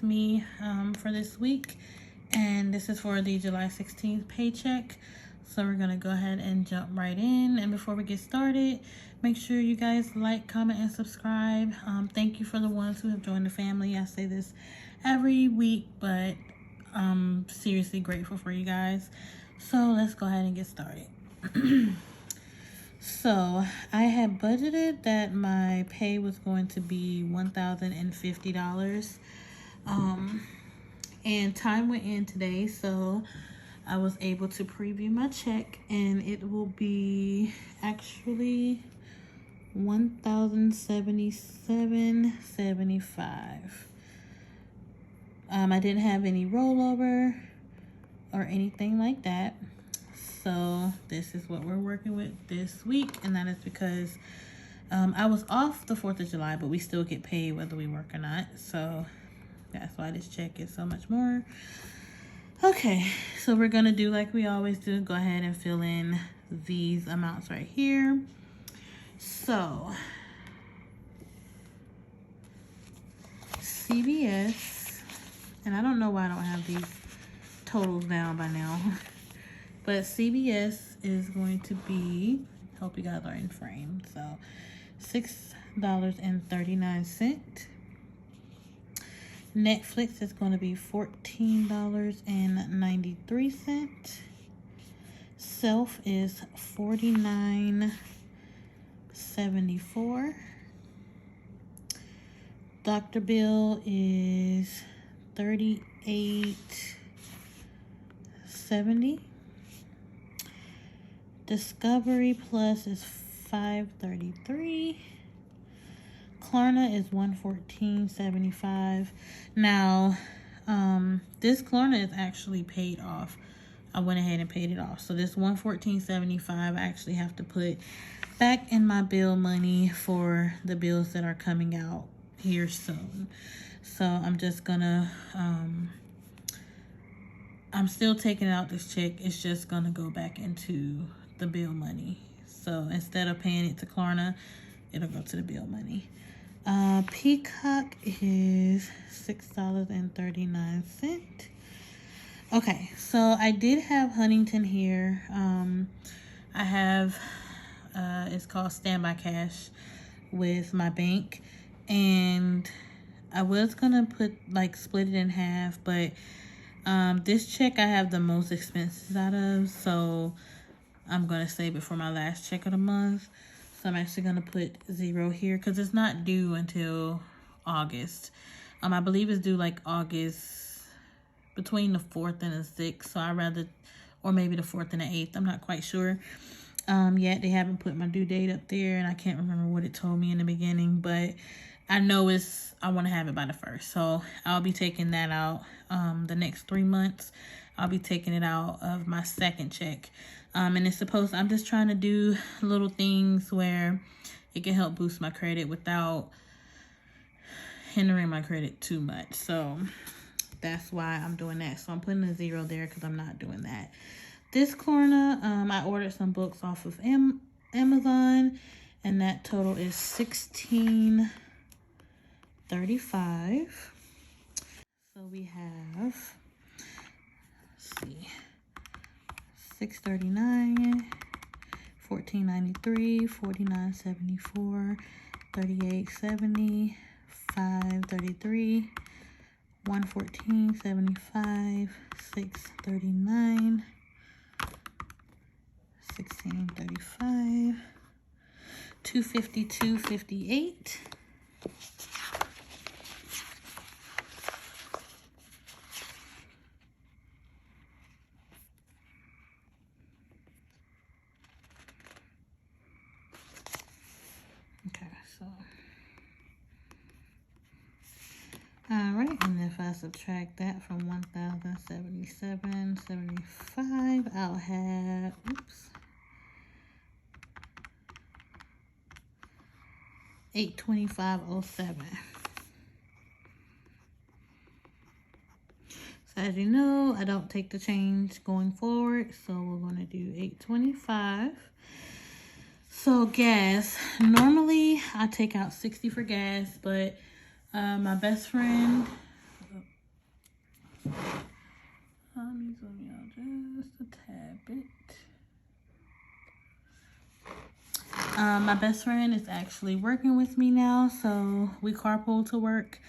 with me for this week, and this is for the July 16th paycheck. So we're gonna go ahead and jump right in. And before we get started, make sure you guys like, comment, and subscribe. Thank you for the ones who have joined the family. I say this every week, but I'm seriously grateful for you guys. So let's go ahead and get started. So I had budgeted that my pay was going to be $1,050. And time went in today, so I was able to preview my check, and it will be actually $1,077.75. I didn't have any rollover or anything like that. So this is what we're working with this week, and that is because I was off the 4th of July, but we still get paid whether we work or not. So that's why this check is so much more. Okay, so we're gonna do like we always do. Go ahead and fill in these amounts right here. So CVS, and I don't know why I don't have these totals down by now. But CVS is going to be, hope you guys are in frame, so $6.39. Netflix is going to be $14.93. Self is $49.74. Dr. Bill is $38.70. Discovery Plus is $5.33. Klarna is $114.75. Now, this Klarna is actually paid off. I went ahead and paid it off. So this $114.75 I actually have to put back in my bill money for the bills that are coming out here soon. So I'm just gonna I'm still taking out this check. It's just gonna go back into the bill money. So instead of paying it to Klarna, it'll go to the bill money. Peacock is $6.39. Okay, so I did have Huntington here. I have it's called Standby Cash with my bank, and I was gonna split it in half, but this check I have the most expenses out of, so I'm going to save it for my last check of the month. So I'm actually going to put 0 here because it's not due until August. I believe it's due like August between the 4th and the 6th. So I rather, or maybe the 4th and the 8th. I'm not quite sure. Yet they haven't put my due date up there, and I can't remember what it told me in the beginning, but I know I want to have it by the 1st. So I'll be taking that out the next 3 months. I'll be taking it out of my second check. And it's I'm just trying to do little things where it can help boost my credit without hindering my credit too much. So that's why I'm doing that. So I'm putting a 0 there because I'm not doing that. This Klarna, I ordered some books off of Amazon, and that total is $16.35. So we have, let's see, $6.39, $14.93, $49.74, $38.70, $5.33, $114.75, $6.39, $16.35, $252.58. Okay, so all right, and if I subtract that from 1,077.75, I'll have, $825.07. So as you know, I don't take the change going forward, so we're going to do $825. So gas, normally I take out $60 for gas, but my best friend My best friend is actually working with me now, so we carpool to work.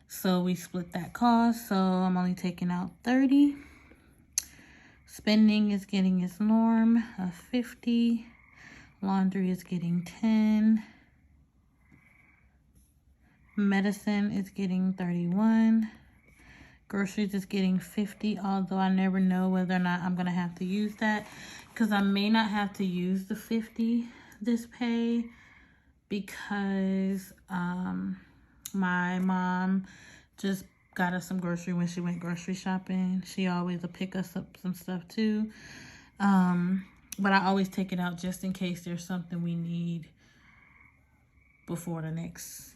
So we split that cost. So I'm only taking out 30. Spending is getting its norm of 50. Laundry is getting 10. Medicine is getting 31. Groceries is getting 50, although I never know whether or not I'm going to have to use that, because I may not have to use the 50 this pay, because my mom just got us some grocery when she went grocery shopping. She always will pick us up some stuff too. But I always take it out just in case there's something we need before the next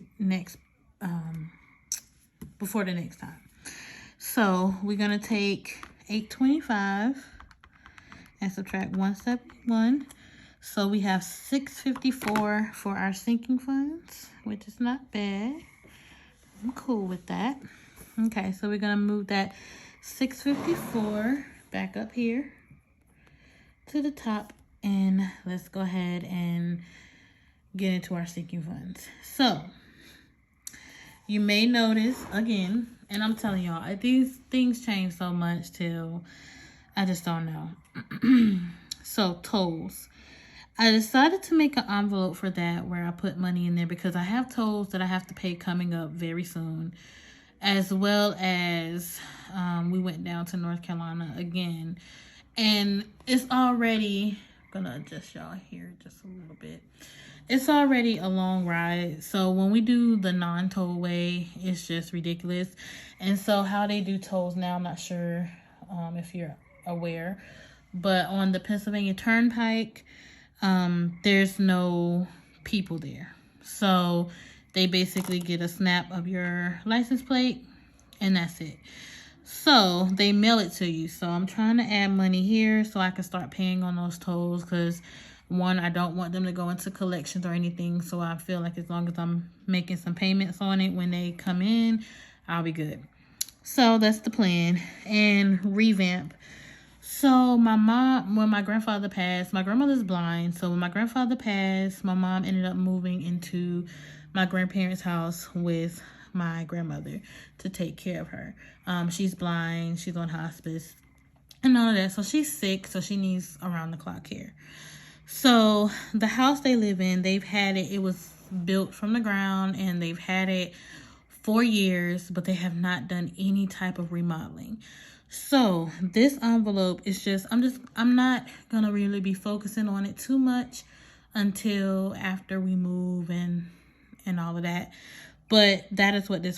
time. So we're gonna take $825 and subtract 171. So we have $654 for our sinking funds, which is not bad. I'm cool with that. Okay, so we're gonna move that $654 back up here to the top, and let's go ahead and get into our sinking funds. So you may notice again, and I'm telling y'all, these things change so much till I just don't know. So tolls. I decided to make an envelope for that where I put money in there, because I have tolls that I have to pay coming up very soon, as well as we went down to North Carolina again, and it's already gonna adjust y'all here just a little bit. It's already a long ride, so when we do the non-tollway, it's just ridiculous. And so how they do tolls now, I'm not sure if you're aware, but on the Pennsylvania Turnpike, there's no people there. So they basically get a snap of your license plate, and that's it. So they mail it to you. So I'm trying to add money here so I can start paying on those tolls, because one, I don't want them to go into collections or anything. So I feel like as long as I'm making some payments on it when they come in, I'll be good. So that's the plan. And revamp. So my mom, when my grandfather passed, my grandmother's blind. So when my grandfather passed, my mom ended up moving into my grandparents' house with my grandmother to take care of her. She's blind, she's on hospice and all of that. So she's sick, so she needs around the clock care. So the house they live in, they've had it, it was built from the ground, and they've had it for years, but they have not done any type of remodeling. So this envelope is just, I'm not gonna really be focusing on it too much until after we move and all of that. But that is what this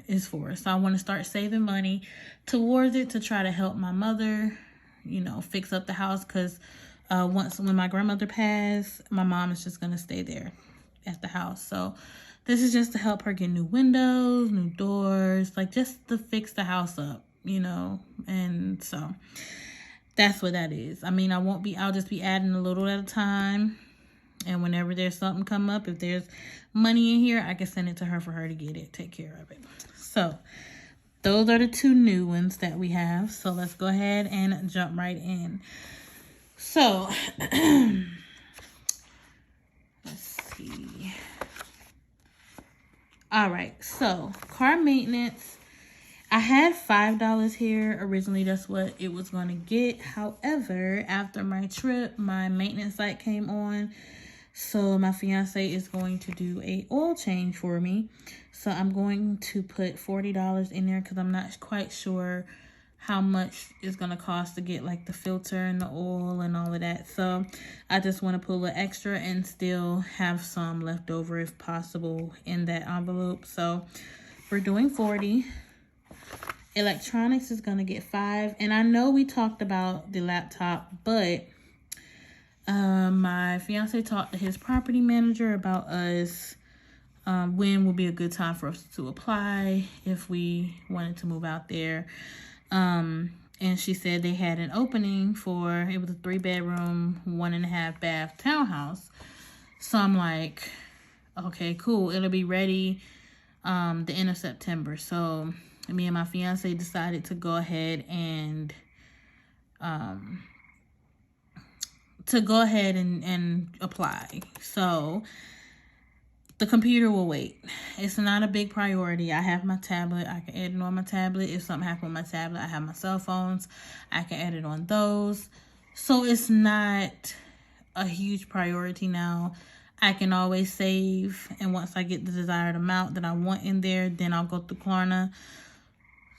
is for. So I want to start saving money towards it to try to help my mother, fix up the house, because when my grandmother passed, my mom is just gonna stay there at the house. So this is just to help her get new windows, new doors, like just to fix the house up, and so that's what that is. I mean, I'll just be adding a little at a time, and whenever there's something come up, if there's money in here, I can send it to her for her to take care of it. So those are the two new ones that we have. So let's go ahead and jump right in. So let's see. All right, so car maintenance. I had $5 here. Originally, that's what it was going to get. However, after my trip, my maintenance light came on. So my fiance is going to do a oil change for me. So I'm going to put $40 in there, because I'm not quite sure how much it's going to cost to get like the filter and the oil and all of that. So I just want to put a little extra and still have some left over if possible in that envelope. So we're doing 40. Electronics is going to get 5. And I know we talked about the laptop, but my fiance talked to his property manager about us, when would be a good time for us to apply if we wanted to move out there. And she said they had an opening for, it was a 3-bedroom, 1.5 bath townhouse. So I'm like, okay, cool. It'll be ready the end of September. So me and my fiance decided to go ahead and to go ahead and apply. So the computer will wait. It's not a big priority. I have my tablet. I can edit on my tablet. If something happens with my tablet, I have my cell phones. I can edit on those. So it's not a huge priority now. I can always save. And once I get the desired amount that I want in there, then I'll go through Klarna.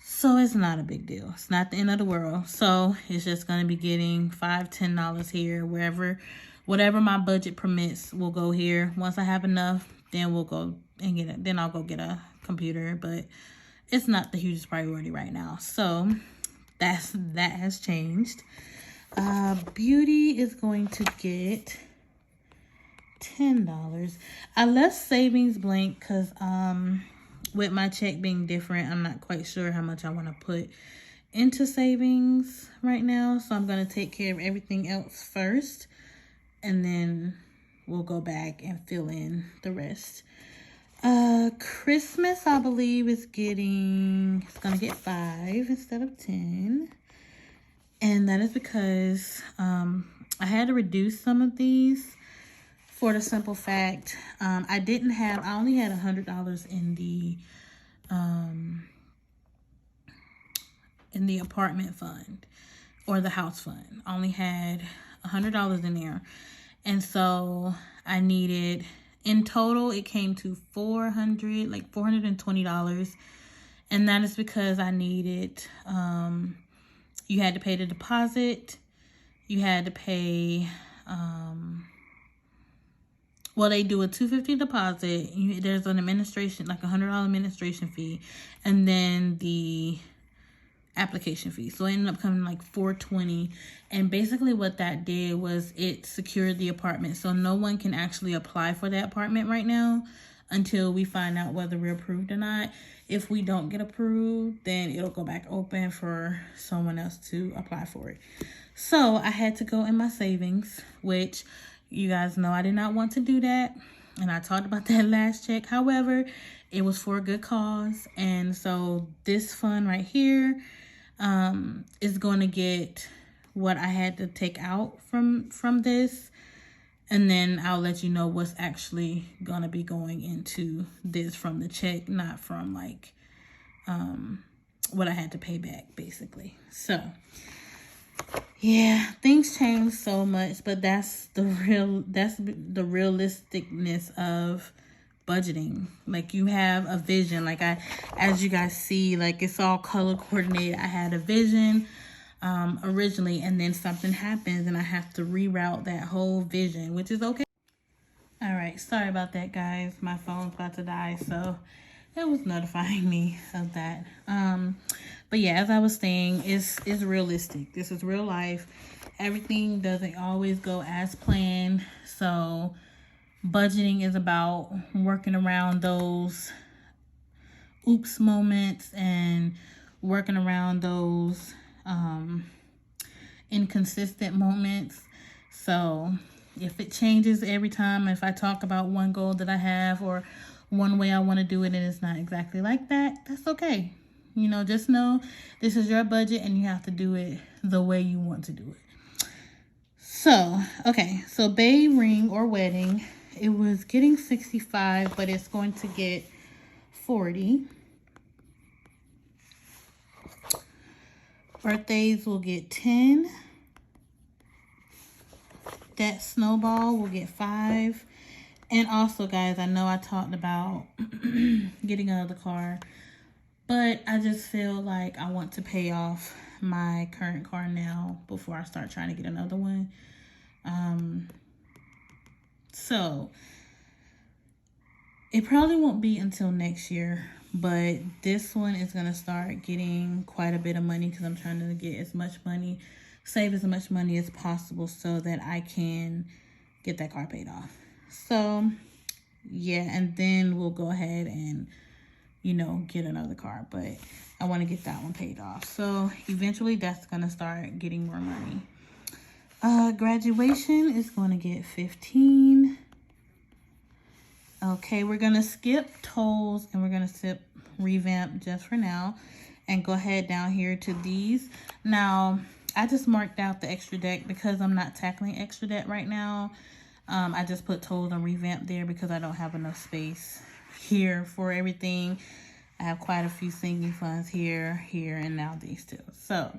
So it's not a big deal. It's not the end of the world. So it's just going to be getting $5, $10 here, wherever, whatever my budget permits will go here. Once I have enough, then we'll go and get it. Then I'll go get a computer, but it's not the hugest priority right now. So that has changed. Beauty is going to get $10. I left savings blank because with my check being different, I'm not quite sure how much I want to put into savings right now. So I'm going to take care of everything else first, and then we'll go back and fill in the rest. Christmas, I believe, it's going to get 5 instead of 10. And that is because I had to reduce some of these for the simple fact I only had $100 in the apartment fund or the house fund. I only had $100 in there. And so I needed, in total, it came to $420. And that is because I needed, you had to pay the deposit. You had to pay, well, they do a $250 deposit. There's an administration, like $100 administration fee, and then the application fee. So it ended up coming like $420. And basically what that did was it secured the apartment. So no one can actually apply for that apartment right now until we find out whether we're approved or not. If we don't get approved, then it'll go back open for someone else to apply for it. So I had to go in my savings, which you guys know I did not want to do that. And I talked about that last check. However, it was for a good cause. And so this fund right here is going to get what I had to take out from this. And then I'll let you know what's actually going to be going into this from the check, not from like what I had to pay back, basically. So yeah, things change so much, but that's the realisticness of budgeting. Like, you have a vision. Like, as you guys see, like, it's all color coordinated. I had a vision originally, and then something happens and I have to reroute that whole vision, which is okay. All right, sorry about that, guys. My phone's about to die, so it was notifying me of that. But yeah, as I was saying, it's realistic. This is real life. Everything doesn't always go as planned. So budgeting is about working around those oops moments and working around those inconsistent moments. So if it changes every time, if I talk about one goal that I have or one way I want to do it and it's not exactly like that, that's okay. You know, just know this is your budget and you have to do it the way you want to do it. So, okay. So Bay ring or wedding, it was getting 65, but it's going to get 40. Birthdays will get 10. That snowball will get 5. And also, guys, I know I talked about getting another car, but I just feel like I want to pay off my current car now before I start trying to get another one. So it probably won't be until next year, but this one is going to start getting quite a bit of money because I'm trying to get as much money, save as much money as possible so that I can get that car paid off. So yeah, and then we'll go ahead and, you know, get another car, but I want to get that one paid off. So eventually that's going to start getting more money. Graduation is going to get 15. Okay, we're going to skip tolls and we're going to skip revamp just for now and go ahead down here to these. Now, I just marked out the extra deck because I'm not tackling extra deck right now. I just put total and revamp there because I don't have enough space here for everything. I have quite a few sinking funds here, and now these two. So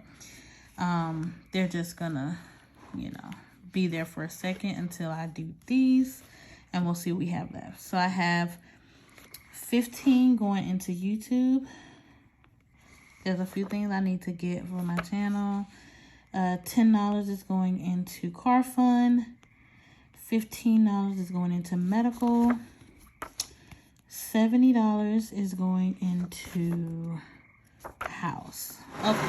they're just gonna, be there for a second until I do these, and we'll see what we have left. So I have 15 going into YouTube. There's a few things I need to get for my channel. $10 is going into car fund. $15 is going into medical. $70 is going into house. Okay.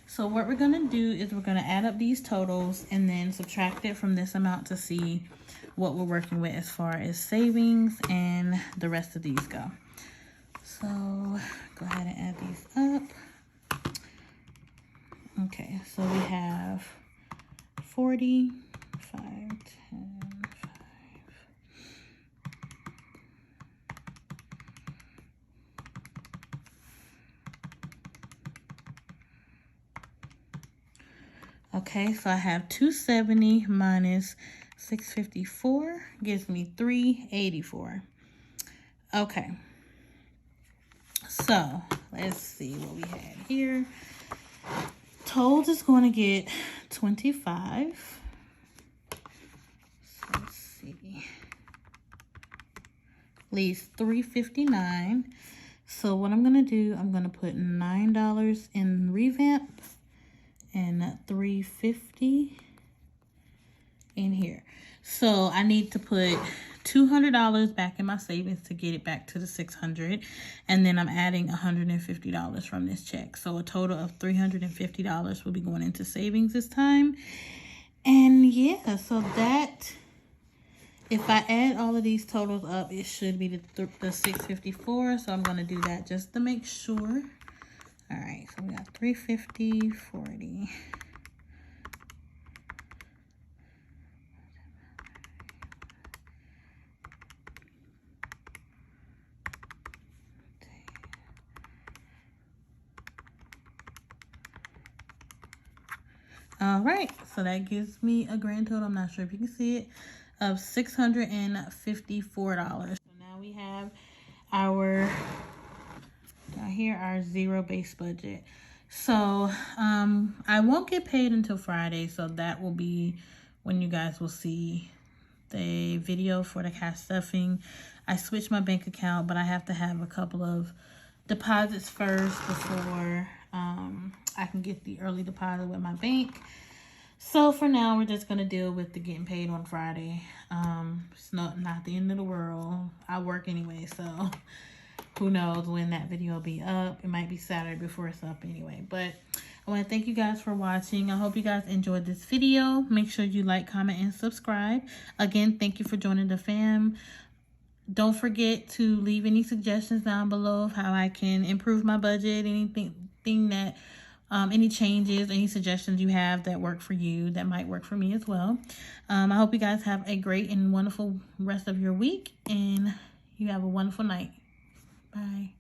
So what we're going to do is we're going to add up these totals and then subtract it from this amount to see what we're working with as far as savings and the rest of these go. So go ahead and add these up. Okay, so we have 40, 5, 10, 5. Okay, so I have 270 minus 654 gives me 384. Okay, so let's see what we had here. Told is going to get 25. So let's see. Leaves 359. So what I'm going to do, I'm going to put $9 in revamp and $350 in here. So I need to put $200 back in my savings to get it back to the $600, and then I'm adding $150 from this check. So a total of $350 will be going into savings this time. And yeah, so that, if I add all of these totals up, it should be the 654. So I'm going to do that just to make sure. All right, so we got 350, 40. All right, so that gives me a grand total, I'm not sure if you can see it, of $654. So now we have our, down here, our zero-based budget. So I won't get paid until Friday, so that will be when you guys will see the video for the cash stuffing. I switched my bank account, but I have to have a couple of deposits first before I can get the early deposit with my bank. So for now, we're just going to deal with the getting paid on Friday. It's not the end of the world. I work anyway, so who knows when that video will be up. It might be Saturday before it's up anyway. But I want to thank you guys for watching. I hope you guys enjoyed this video. Make sure you like, comment, and subscribe. Again, thank you for joining the fam. Don't forget to leave any suggestions down below of how I can improve my budget, anything that, any changes, any suggestions you have that work for you, that might work for me as well. I hope you guys have a great and wonderful rest of your week, and you have a wonderful night. Bye.